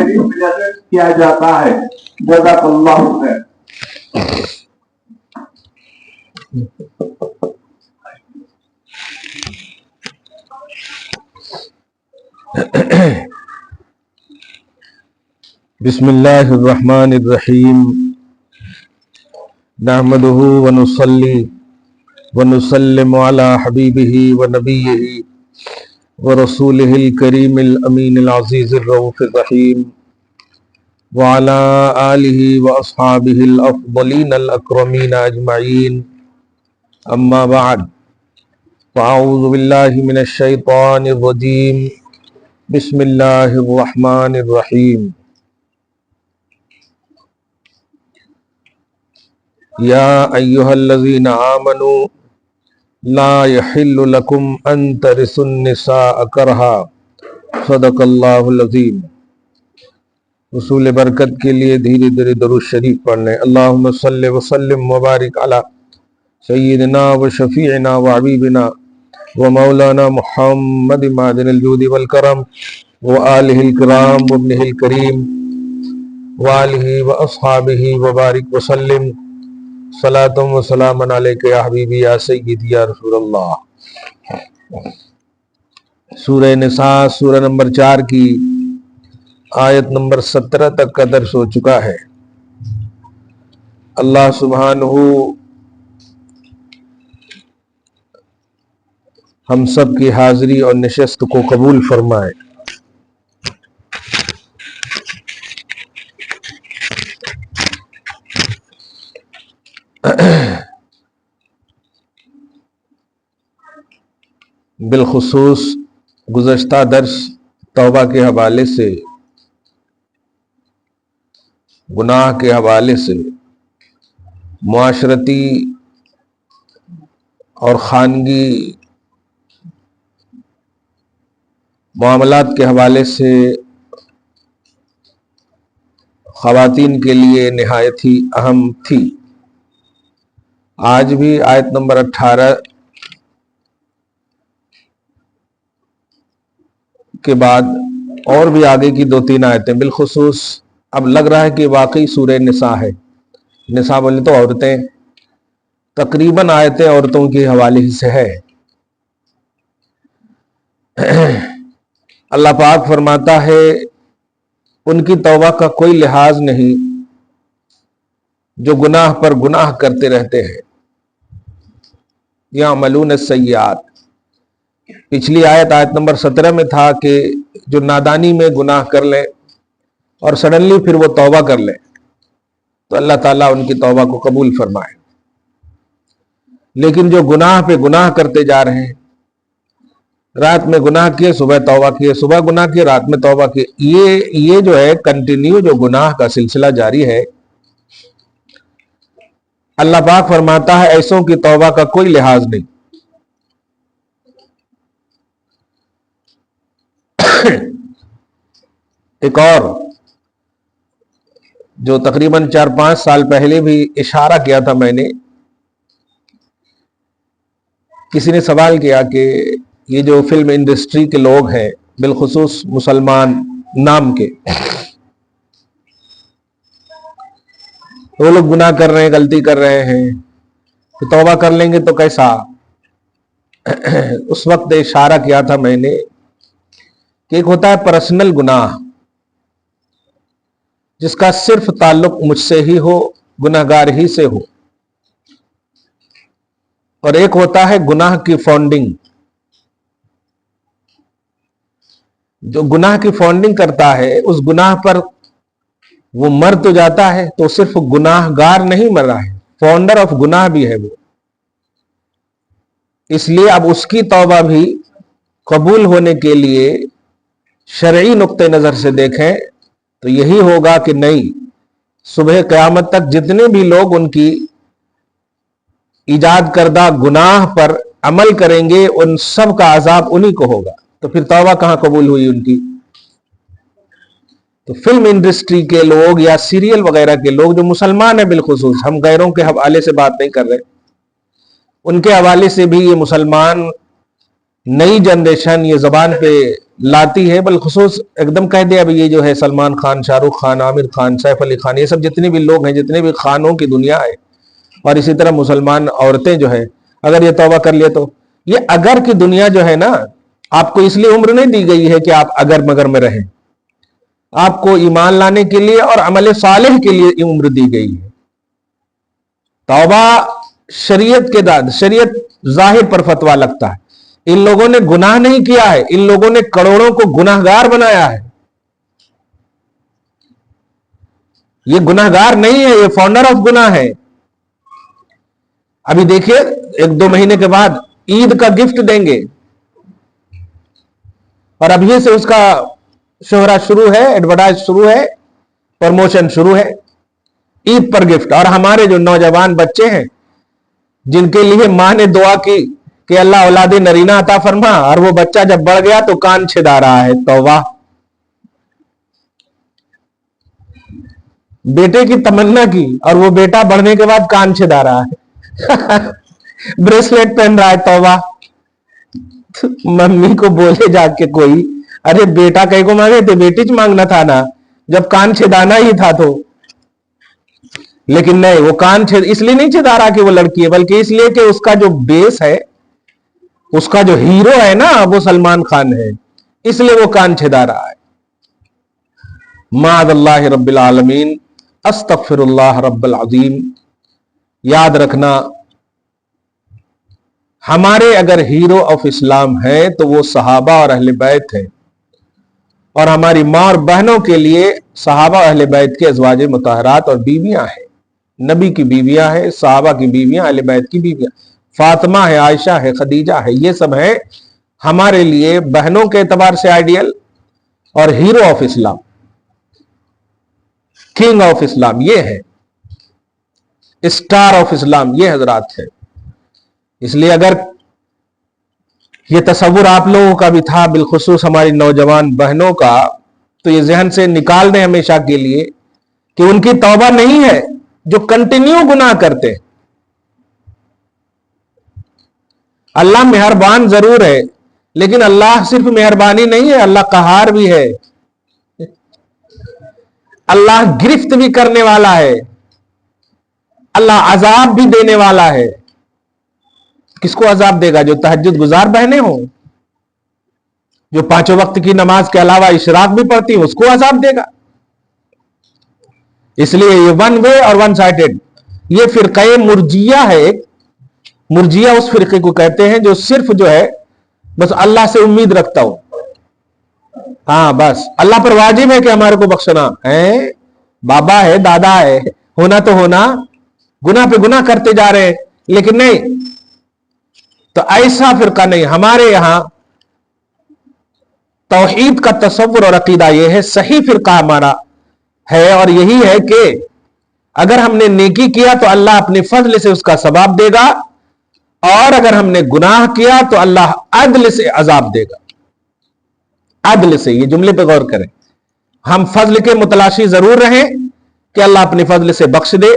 شریف میں کیا جاتا ہے۔ جزاک اللہ خیر۔ بسم اللہ الرحمن الرحیم، نحمده ونصلی ونسلم علی حبیبہ ونبیہ ورسولہ الکریم الامین العزیز الرؤوف الرحیم وعلی آلہ واصحابہ الافضلین الاکرمین اجمعین، اما بعد، فاعوذ باللہ من الشیطان الرجیم، بسم اللہ الرحمن الرحیم۔ یا ایہا الذین آمنوا لا یحل لکم ان ترثوا النساء کرہا، صدق اللہ العظیم۔ حصول برکت کے لیے دھیرے دھیرے درود شریف پڑھنے۔ اللہم صلی وسلم وبارک علی سیدنا و شفیعنا و حبیبنا و مولانا محمد معدن الجود والکرم و آلہ الکرام و ابنہ الکریم و آلہ و اصحابہ وبارک وسلم، صلاۃ و سلام علیک یا حبیبی یا سیدی یا رسول اللہ۔ سورہ نساء سورہ نمبر 4 کی آیت نمبر 17 تک کا درس ہو چکا ہے۔ اللہ سبحانہ ہم سب کی حاضری اور نشست کو قبول فرمائے۔ بالخصوص گزشتہ درس توبہ کے حوالے سے، گناہ کے حوالے سے، معاشرتی اور خانگی معاملات کے حوالے سے خواتین کے لیے نہایت ہی اہم تھی۔ آج بھی آیت نمبر 18 کے بعد اور بھی آگے کی 2-3 آیتیں، بالخصوص اب لگ رہا ہے کہ واقعی سورہ نساء ہے۔ نساء بولے تو عورتیں، تقریباً آیتیں عورتوں کے حوالے ہی سے ہے۔ اللہ پاک فرماتا ہے ان کی توبہ کا کوئی لحاظ نہیں جو گناہ پر گناہ کرتے رہتے ہیں، یعملون السیئات۔ پچھلی آیت نمبر 17 میں تھا کہ جو نادانی میں گناہ کر لیں اور سڈنلی پھر وہ توبہ کر لیں تو اللہ تعالیٰ ان کی توبہ کو قبول فرمائے۔ لیکن جو گناہ پہ گناہ کرتے جا رہے ہیں، رات میں گناہ کیے صبح توبہ کیے، صبح گناہ کیے رات میں توبہ کیے، یہ جو ہے کنٹینیو جو گناہ کا سلسلہ جاری ہے، اللہ پاک فرماتا ہے ایسوں کی توبہ کا کوئی لحاظ نہیں۔ ایک اور جو تقریباً 4-5 سال پہلے بھی اشارہ کیا تھا میں نے، کسی نے سوال کیا کہ یہ جو فلم انڈسٹری کے لوگ ہیں، بالخصوص مسلمان نام کے، وہ لوگ گناہ کر رہے ہیں، غلطی کر رہے ہیں، تو توبہ کر لیں گے تو کیسا؟ اس وقت اشارہ کیا تھا میں نے کہ ایک ہوتا ہے پرسنل گناہ جس کا صرف تعلق مجھ سے ہی ہو، گناہگار ہی سے ہو، اور ایک ہوتا ہے گناہ کی فانڈنگ۔ جو گناہ کی فانڈنگ کرتا ہے اس گناہ پر وہ مر تو جاتا ہے تو صرف گناہ گار نہیں مر رہا ہے، فاؤنڈر آف گناہ بھی ہے وہ۔ اس لیے اب اس کی توبہ بھی قبول ہونے کے لیے شرعی نقطہ نظر سے دیکھیں تو یہی ہوگا کہ نہیں، صبح قیامت تک جتنے بھی لوگ ان کی ایجاد کردہ گناہ پر عمل کریں گے ان سب کا عذاب انہی کو ہوگا، تو پھر توبہ کہاں قبول ہوئی ان کی؟ تو فلم انڈسٹری کے لوگ یا سیریل وغیرہ کے لوگ جو مسلمان ہیں، بالخصوص ہم غیروں کے حوالے سے بات نہیں کر رہے، ان کے حوالے سے بھی یہ مسلمان نئی جنریشن یہ زبان پہ لاتی ہے، بالخصوص ایک دم کہہ دیا اب یہ جو ہے سلمان خان، شاہ رخ خان، عامر خان، سیف علی خان، یہ سب جتنے بھی لوگ ہیں، جتنے بھی خانوں کی دنیا ہے، اور اسی طرح مسلمان عورتیں جو ہے اگر یہ توبہ کر لیے تو یہ اگر کی دنیا جو ہے نا، آپ کو اس لیے عمر نہیں دی گئی ہے کہ آپ اگر مگر میں رہیں، آپ کو ایمان لانے کے لیے اور عمل صالح کے لیے عمر دی گئی ہے۔ توبہ شریعت کے داد، شریعت ظاہر پر فتویٰ لگتا ہے، ان لوگوں نے گناہ نہیں کیا ہے، ان لوگوں نے کروڑوں کو گناہگار بنایا ہے۔ یہ گناہگار نہیں ہے، یہ فاؤنڈر آف گناہ ہے۔ ابھی دیکھیے 1-2 مہینے کے بعد عید کا گفٹ دیں گے، اور ابھی سے اس کا شہرت شروع ہے، ایڈورٹائز شروع ہے، پروموشن شروع ہے، عید پر گفٹ۔ اور ہمارے جو نوجوان بچے ہیں جن کے لیے ماں نے دعا کی کہ اللہ اولاد نرینہ عطا فرما، اور وہ بچہ جب بڑھ گیا تو کان چھدا رہا ہے۔ توبہ! بیٹے کی تمنا کی اور وہ بیٹا بڑھنے کے بعد کان چھدا رہا ہے، بریسلیٹ پہن رہا ہے۔ توبہ! ممی کو بولے جا کے کوئی، ارے بیٹا کہیں کو مانگے تھے، بیٹی چ مانگنا تھا نا، جب کان چھدانا ہی تھا تو۔ لیکن نہیں، وہ کان اس لیے نہیں چھدا رہا کہ وہ لڑکی ہے، بلکہ اس لیے کہ اس کا جو بیس ہے، اس کا جو ہیرو ہے نا، وہ سلمان خان ہے، اس لیے وہ کان چھدا رہا ہے۔ معاذ اللہ رب العالمین، استغفر اللہ رب العظیم۔ یاد رکھنا، ہمارے اگر ہیرو آف اسلام ہے تو وہ صحابہ اور اہل بیت ہیں، اور ہماری ماں اور بہنوں کے لیے صحابہ اہل بیت کے ازواج مطہرات اور بیویاں ہیں، نبی کی بیویاں ہیں، صحابہ کی بیویاں، اہل بیت کی بیویاں، فاطمہ ہے، عائشہ ہے، خدیجہ ہے، یہ سب ہیں ہمارے لیے بہنوں کے اعتبار سے آئیڈیل، اور hero of Islam, king of Islam یہ ہے، اسٹار آف اسلام یہ حضرات ہے۔ اس لیے اگر یہ تصور آپ لوگوں کا بھی تھا، بالخصوص ہماری نوجوان بہنوں کا، تو یہ ذہن سے نکال دیں ہمیشہ کے لیے کہ ان کی توبہ نہیں ہے جو کنٹینیو گناہ کرتے۔ اللہ مہربان ضرور ہے، لیکن اللہ صرف مہربانی نہیں ہے، اللہ قہار بھی ہے، اللہ گرفت بھی کرنے والا ہے، اللہ عذاب بھی دینے والا ہے۔ کس کو عذاب دے گا؟ جو تہجد گزار بہنیں ہوں، جو 5 وقت کی نماز کے علاوہ اشراق بھی پڑھتی ہیں، اس کو عذاب دے گا۔ اس لیے یہ ون وے اور ون سائڈڈ، یہ فرقہ مرجیہ ہے۔ مرجیہ اس فرقے کو کہتے ہیں جو صرف جو ہے بس اللہ سے امید رکھتا ہو، ہاں بس اللہ پر واجب ہے کہ ہمارے کو بخشنا ہے، بابا ہے، دادا ہے، ہونا تو ہونا، گناہ پہ گناہ کرتے جا رہے ہیں، لیکن نہیں، تو ایسا فرقہ نہیں۔ ہمارے یہاں توحید کا تصور اور عقیدہ یہ ہے، صحیح فرقہ ہمارا ہے، اور یہی ہے کہ اگر ہم نے نیکی کیا تو اللہ اپنے فضل سے اس کا ثواب دے گا، اور اگر ہم نے گناہ کیا تو اللہ عدل سے عذاب دے گا۔ عدل سے، یہ جملے پہ غور کریں، ہم فضل کے متلاشی ضرور رہیں کہ اللہ اپنے فضل سے بخش دے،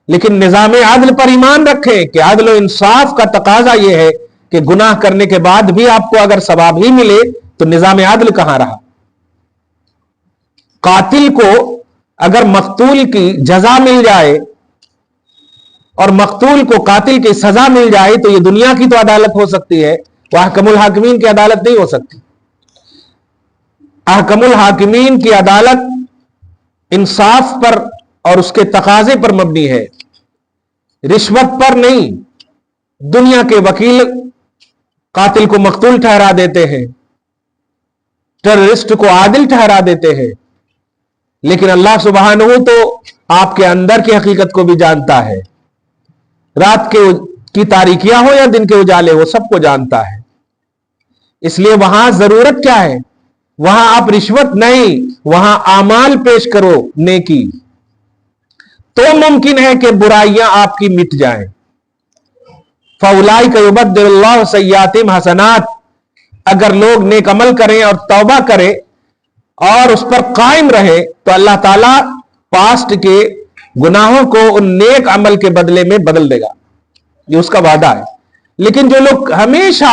لیکن نظام عدل پر ایمان رکھیں کہ عدل و انصاف کا تقاضا یہ ہے کہ گناہ کرنے کے بعد بھی آپ کو اگر ثواب ہی ملے تو نظام عدل کہاں رہا؟ قاتل کو اگر مقتول کی جزا مل جائے اور مقتول کو قاتل کی سزا مل جائے تو یہ دنیا کی تو عدالت ہو سکتی ہے، وہ احکم الحاکمین کی عدالت نہیں ہو سکتی۔ احکم الحاکمین کی عدالت انصاف پر اور اس کے تقاضے پر مبنی ہے، رشوت پر نہیں۔ دنیا کے وکیل قاتل کو مقتول ٹھہرا دیتے ہیں، ٹیررسٹ کو عادل ٹھہرا دیتے ہیں، لیکن اللہ سبحانہ تو آپ کے اندر کی حقیقت کو بھی جانتا ہے، رات کی تاریکیاں ہو یا دن کے اجالے ہو، سب کو جانتا ہے۔ اس لیے وہاں ضرورت کیا ہے؟ وہاں آپ رشوت نہیں، وہاں اعمال پیش کرو، نیکی، تو ممکن ہے کہ برائیاں آپ کی مٹ جائیں۔ فَأُولَئِكَ يُبَدِّلُ اللَّهُ سَيِّئَاتِهِمْ حَسَنَاتٍ، اگر لوگ نیک عمل کریں اور توبہ کریں اور اس پر قائم رہے تو اللہ تعالیٰ پاسٹ کے گناہوں کو ان نیک عمل کے بدلے میں بدل دے گا، یہ اس کا وعدہ ہے۔ لیکن جو لوگ ہمیشہ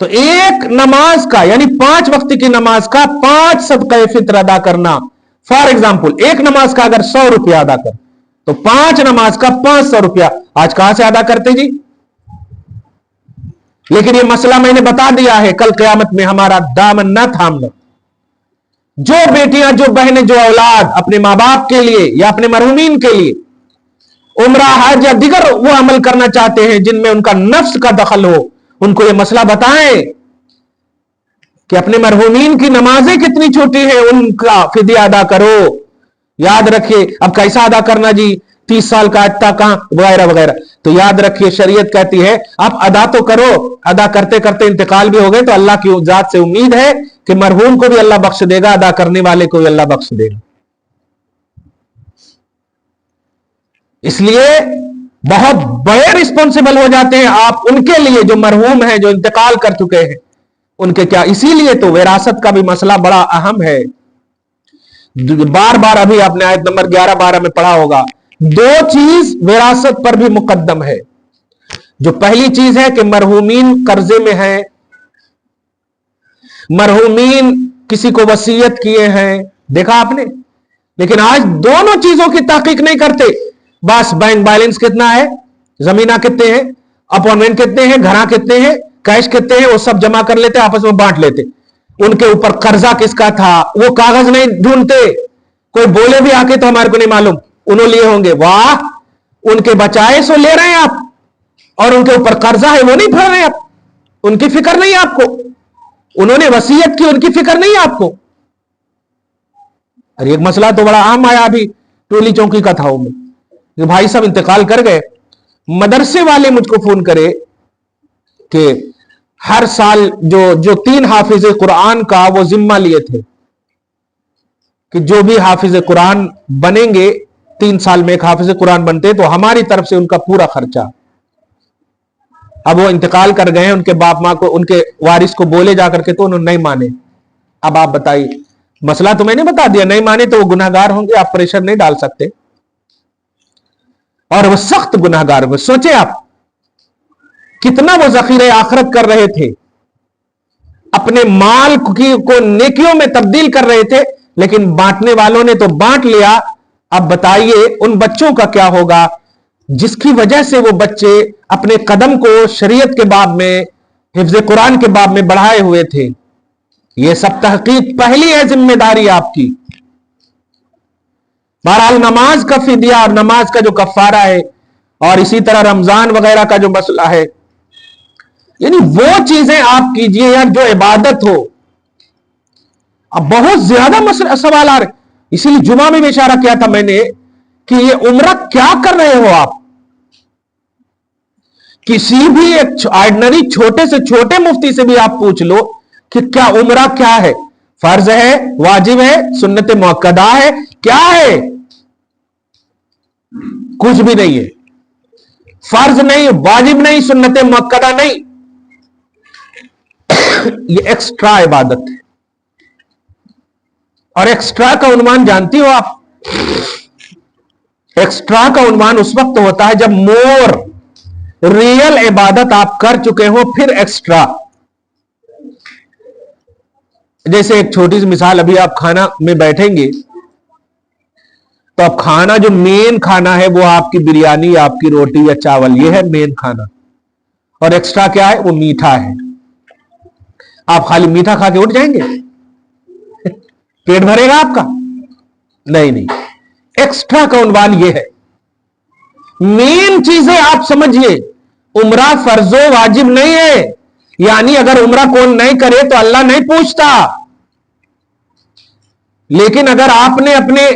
تو ایک نماز کا یعنی 5 وقت کی نماز کا 5 صدقہ فطر ادا کرنا. فار ایگزامپل ایک نماز کا اگر 100 روپیہ ادا کر تو 5 نماز کا 500 روپیہ. آج کہاں سے ادا کرتے جی؟ لیکن یہ مسئلہ میں نے بتا دیا ہے، کل قیامت میں ہمارا دامن نہ تھامنا. جو بیٹیاں، جو بہنیں، جو اولاد اپنے ماں باپ کے لیے یا اپنے مرحومین کے لیے عمرہ، حج یا دیگر وہ عمل کرنا چاہتے ہیں جن میں ان کا نفس کا دخل ہو، ان کو یہ مسئلہ بتائیں کہ اپنے مرحومین کی نمازیں کتنی چھوٹی ہیں، ان کا فدیہ ادا کرو. یاد رکھیے اب کیسا ادا کرنا جی، 30 سال کا اٹا کہاں وغیرہ وغیرہ. تو یاد رکھیے شریعت کہتی ہے اب ادا تو کرو. ادا کرتے کرتے انتقال بھی ہو گئے تو اللہ کی ذات سے امید ہے کہ مرحوم کو بھی اللہ بخش دے گا، ادا کرنے والے کو بھی اللہ بخش دے گا. اس لیے بہت بڑے رسپانسبل ہو جاتے ہیں آپ ان کے لیے جو مرحوم ہیں، جو انتقال کر چکے ہیں، ان کے کیا. اسی لیے تو وراثت کا بھی مسئلہ بڑا اہم ہے. بار بار ابھی آپ نے آیت نمبر 11-12 میں پڑھا ہوگا، 2 چیز وراثت پر بھی مقدم ہے. جو پہلی چیز ہے کہ مرحومین قرضے میں ہیں، مرحومین کسی کو وصیت کیے ہیں، دیکھا آپ نے. لیکن آج دونوں چیزوں کی تحقیق نہیں کرتے. بس بینک بیلنس کتنا ہے، زمینہ کتنے ہیں، اپوائنٹمنٹ کتنے ہیں، گھرا کتنے ہیں، کیش کتنے ہیں، وہ سب جمع کر لیتے، آپس میں بانٹ لیتے. ان کے اوپر قرضہ کس کا تھا وہ کاغذ نہیں ڈھونڈتے. کوئی بولے بھی آ کے تو ہمارے کو نہیں معلوم انہوں لیے ہوں گے. واہ، ان کے بچائے سو لے رہے ہیں آپ، اور ان کے اوپر قرضہ ہے وہ نہیں بھر رہے آپ. ان کی فکر نہیں آپ کو، انہوں نے وصیت کی، ان کی فکر نہیں آپ کو. ارے ایک مسئلہ تو بڑا عام آیا ابھی ٹولی چوکی کا تھا، کہ بھائی صاحب انتقال کر گئے. مدرسے والے مجھ کو فون کرے کہ ہر سال جو 3 حافظ قرآن کا وہ ذمہ لیے تھے کہ جو بھی حافظ قرآن بنیں گے 3 سال میں ایک حافظ قرآن بنتے تو ہماری طرف سے ان کا پورا خرچہ. اب وہ انتقال کر گئے، ان کے باپ ماں کو، ان کے وارث کو بولے جا کر کے تو انہوں نے نہیں مانے. اب آپ بتائیے، مسئلہ تو میں نے بتا دیا، نہیں مانے تو وہ گناہگار ہوں گے، آپ پریشر نہیں ڈال سکتے، اور وہ سخت گناہگار ہوئے. سوچے آپ کتنا وہ ذخیرہ آخرت کر رہے تھے، اپنے مال کو نیکیوں میں تبدیل کر رہے تھے، لیکن بانٹنے والوں نے تو بانٹ لیا. اب بتائیے ان بچوں کا کیا ہوگا جس کی وجہ سے وہ بچے اپنے قدم کو شریعت کے باب میں، حفظ قرآن کے باب میں بڑھائے ہوئے تھے. یہ سب تحقیق پہلی ہے ذمہ داری آپ کی. بہرحال نماز کا فدیہ اور نماز کا جو کفارہ ہے، اور اسی طرح رمضان وغیرہ کا جو مسئلہ ہے، یعنی وہ چیزیں آپ کیجئے یار جو عبادت ہو. اب بہت زیادہ مسئلہ سوال آ رہے، اسی لیے جمعہ میں اشارہ کیا تھا میں نے کہ یہ عمرہ کیا کر رہے ہو آپ. کسی بھی ایک آرڈنری چھوٹے سے چھوٹے مفتی سے بھی آپ پوچھ لو کہ کیا عمرہ کیا ہے، فرض ہے، واجب ہے، سنت مؤکدہ ہے، کیا ہے؟ کچھ بھی نہیں ہے. فرض نہیں، واجب نہیں، سنت مؤکدہ نہیں. یہ ایکسٹرا عبادت ہے. اور ایکسٹرا کا عنوان جانتی ہو آپ؟ ایکسٹرا کا عنوان اس وقت ہوتا ہے جب مور ریئل عبادت آپ کر چکے ہو، پھر ایکسٹرا. جیسے ایک چھوٹی سی مثال، ابھی آپ کھانا میں بیٹھیں گے تو اب کھانا جو مین کھانا ہے وہ آپ کی بریانی، آپ کی روٹی یا چاول، یہ ہے مین کھانا. اور ایکسٹرا کیا ہے؟ وہ میٹھا ہے. آپ خالی میٹھا کھا کے اٹھ جائیں گے؟ پیٹ بھرے گا آپ کا؟ نہیں. ایکسٹرا کا عنوان یہ ہے. مین چیزیں آپ سمجھیے. عمرہ فرض و واجب نہیں ہے، یعنی اگر عمرہ کون نہیں کرے تو اللہ نہیں پوچھتا. لیکن اگر آپ نے اپنے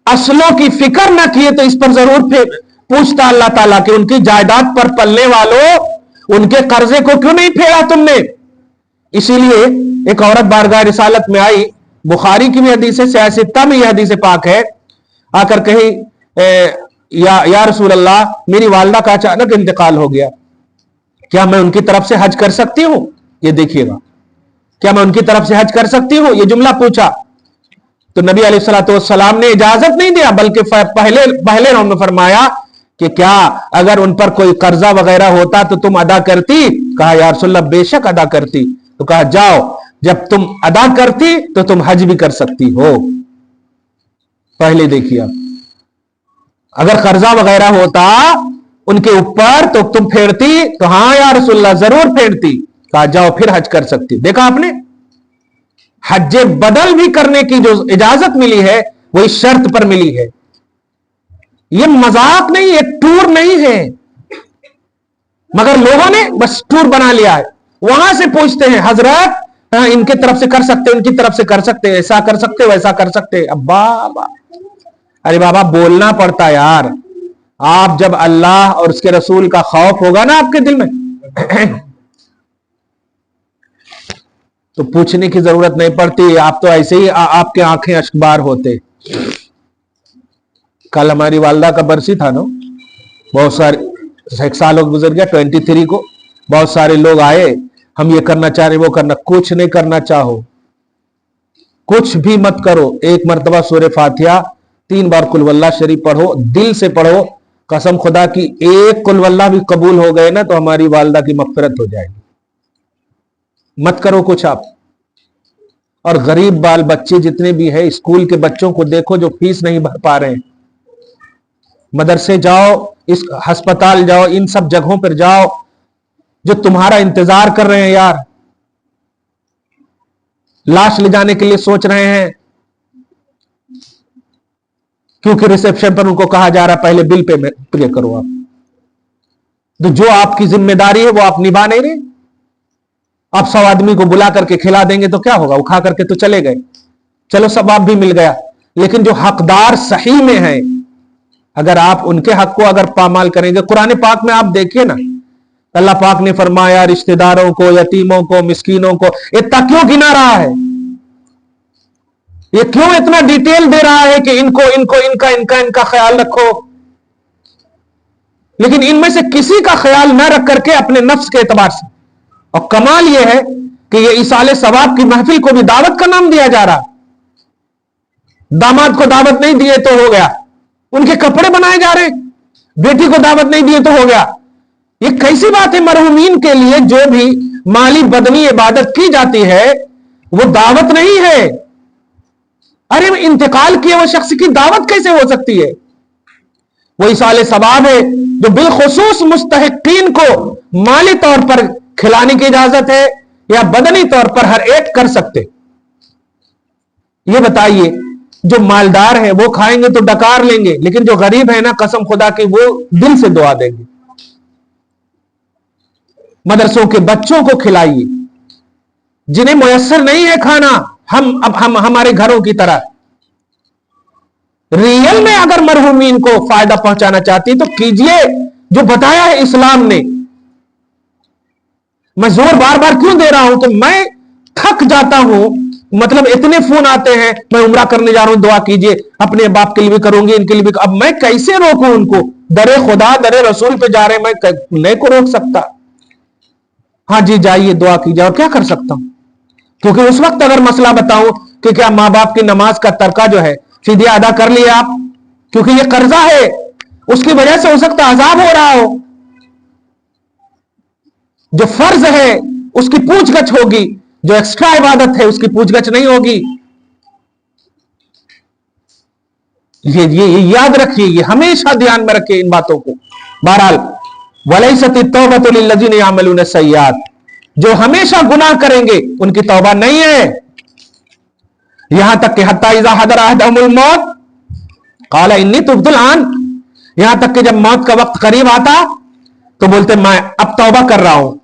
اصلوں کی فکر نہ کیے تو اس پر ضرور پوچھتا اللہ تعالیٰ کہ ان کی جائیداد پر پلنے والوں ان کے قرضے کو کیوں نہیں پھیرا تم نے. اسی لیے ایک عورت بارگاہ رسالت میں آئی، بخاری کی بھی حدیث ہے، سیاہ ستہ میں یہ حدیث پاک ہے، آ کر کہی یا رسول اللہ میری والدہ کا اچانک انتقال ہو گیا، کیا میں ان کی طرف سے حج کر سکتی ہوں؟ یہ دیکھیے گا، کیا میں ان کی طرف سے حج کر سکتی ہوں؟ یہ جملہ پوچھا تو نبی علیہ الصلوۃ والسلام نے اجازت نہیں دیا، بلکہ پہلے راؤنڈ میں فرمایا کہ کیا اگر ان پر کوئی قرضہ وغیرہ ہوتا تو تم ادا کرتی؟ کہا یا رسول اللہ بے شک ادا کرتی. تو کہا جاؤ جب تم ادا کرتی تو تم حج بھی کر سکتی ہو. پہلے دیکھیے آپ، اگر قرضہ وغیرہ ہوتا ان کے اوپر تو تم پھیرتی؟ تو ہاں یا رسول اللہ ضرور پھیرتی. کہا جاؤ پھر حج کر سکتی. دیکھا آپ نے، حج بدل بھی کرنے کی جو اجازت ملی ہے وہی شرط پر ملی ہے. یہ مذاق نہیں، ایک ٹور نہیں ہے، مگر لوگوں نے بس ٹور بنا لیا ہے. وہاں سے پوچھتے ہیں حضرت ان کی طرف سے کر سکتے، ان کی طرف سے کر سکتے، ایسا کر سکتے ویسا کر سکتے. اب بابا، ارے بابا بولنا پڑتا یار. آپ جب اللہ اور اس کے رسول کا خوف ہوگا نا آپ کے دل میں تو پوچھنے کی ضرورت نہیں پڑتی. آپ تو ایسے ہی آپ کے آنکھیں اشکبار ہوتے. کل ہماری والدہ کا برسی تھا نا، بہت سارے، 1 سال گزر گیا 23 کو، بہت سارے لوگ آئے، ہم یہ کرنا چاہ رہے وہ کرنا. کچھ نہیں کرنا چاہو، کچھ بھی مت کرو. 1 مرتبہ سورہ فاتحہ 3 بار قل واللہ شریف پڑھو، دل سے پڑھو. قسم خدا کی 1 قل واللہ بھی قبول ہو گئے نا تو ہماری والدہ کی مغفرت ہو جائے گی. مت کرو کچھ آپ. اور غریب بال بچے جتنے بھی ہیں، اسکول کے بچوں کو دیکھو جو فیس نہیں بھر پا رہے ہیں. مدرسے جاؤ، اس ہسپتال جاؤ، ان سب جگہوں پر جاؤ جو تمہارا انتظار کر رہے ہیں یار. لاش لے جانے کے لیے سوچ رہے ہیں کیونکہ ریسپشن پر ان کو کہا جا رہا پہلے بل پے کرو آپ. تو جو آپ کی ذمہ داری ہے وہ آپ نبھا نہیں رہے. آپ 100 آدمی کو بلا کر کے کھلا دیں گے تو کیا ہوگا؟ وہ کھا کر کے تو چلے گئے، چلو ثواب بھی مل گیا. لیکن جو حقدار صحیح میں ہیں، اگر آپ ان کے حق کو اگر پامال کریں گے، قرآن پاک میں آپ دیکھیے نا، اللہ پاک نے فرمایا رشتہ داروں کو، یتیموں کو، مسکینوں کو. اتنا کیوں گنا رہا ہے؟ یہ کیوں اتنا ڈیٹیل دے رہا ہے کہ ان کا خیال رکھو؟ لیکن ان میں سے کسی کا خیال نہ رکھ کر کے اپنے نفس کے اعتبار سے. اور کمال یہ ہے کہ یہ ایصال ثواب کی محفل کو بھی دعوت کا نام دیا جا رہا. داماد کو دعوت نہیں دیے تو ہو گیا، ان کے کپڑے بنائے جا رہے. بیٹی کو دعوت نہیں دیے تو ہو گیا. یہ کیسی بات ہے؟ مرحومین کے لیے جو بھی مالی بدنی عبادت کی جاتی ہے وہ دعوت نہیں ہے. ارے انتقال کیے وہ شخص کی دعوت کیسے ہو سکتی ہے؟ وہ ایصال ثواب ہے جو بالخصوص مستحقین کو مالی طور پر کھلانے کی اجازت ہے یا بدنی طور پر ہر ایک کر سکتے. یہ بتائیے، جو مالدار ہیں وہ کھائیں گے تو ڈکار لیں گے، لیکن جو غریب ہے نا قسم خدا کی وہ دل سے دعا دیں گے. مدرسوں کے بچوں کو کھلائیے جنہیں میسر نہیں ہے کھانا، ہم ہمارے گھروں کی طرح. ریئل میں اگر مرحومین کو فائدہ پہنچانا چاہتی تو کیجئے جو بتایا ہے اسلام نے. میں زور بار بار کیوں دے رہا ہوں کہ میں تھک جاتا ہوں. مطلب اتنے فون آتے ہیں میں عمرہ کرنے جا رہا ہوں دعا کیجئے، اپنے باپ کے لیے بھی کروں گی، ان کے لیے بھی. اب میں کیسے روکوں ان کو؟ درے خدا درے رسول پہ جا رہے ہیں، میں نہیں کو روک سکتا. ہاں جی جائیے دعا کیجئے، اور کیا کر سکتا ہوں؟ کیونکہ اس وقت اگر مسئلہ بتاؤں کہ کیا ماں باپ کی نماز کا ترکہ جو ہے فدیہ ادا کر لیا آپ، کیونکہ یہ قرضہ ہے، اس کی وجہ سے ہو سکتا عذاب ہو رہا ہو. جو فرض ہے اس کی پوچھ گچھ ہوگی، جو ایکسٹرا عبادت ہے اس کی پوچھ گچھ نہیں ہوگی. یہ یاد رکھیے، یہ ہمیشہ دھیان میں رکھیے ان باتوں کو. بہرحال وَلَيْسَتِ التَّوْبَةُ لِلَّذِينَ يَعْمَلُونَ السَّيِّئَاتِ، جو ہمیشہ گناہ کریں گے ان کی توبہ نہیں ہے. یہاں تک کہ حتی اذا حضر احدہم الموت قال انی تبت الآن، یہاں تک کہ جب موت کا وقت قریب آتا تو بولتے میں اب توبہ کر رہا ہوں.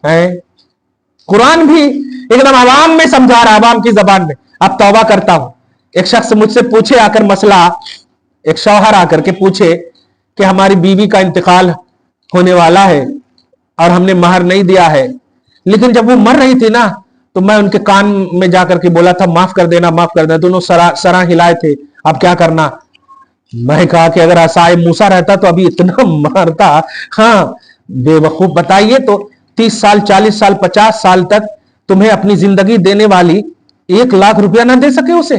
قرآن بھی ایک دم عوام میں سمجھا رہا ہے، عوام کی زبان میں، اب توبہ کرتا ہوں. ایک شخص مجھ سے پوچھے آ کر مسئلہ، ایک شوہر آ کر کے پوچھے کہ ہماری بیوی کا انتقال ہونے والا ہے اور ہم نے مہر نہیں دیا ہے، لیکن جب وہ مر رہی تھی نا تو میں ان کے کان میں جا کر کے بولا تھا معاف کر دینا معاف کر دینا. دونوں سراں ہلائے تھے، اب کیا کرنا؟ میں کہا کہ اگر عصائے موسیٰ رہتا تو ابھی اتنا مارتا. ہاں بے وقوف، بتائیے تو 30 سال 40 سال 50 سال تک تمہیں اپنی زندگی دینے والی 1 لاکھ روپیہ نہ دے سکے اسے؟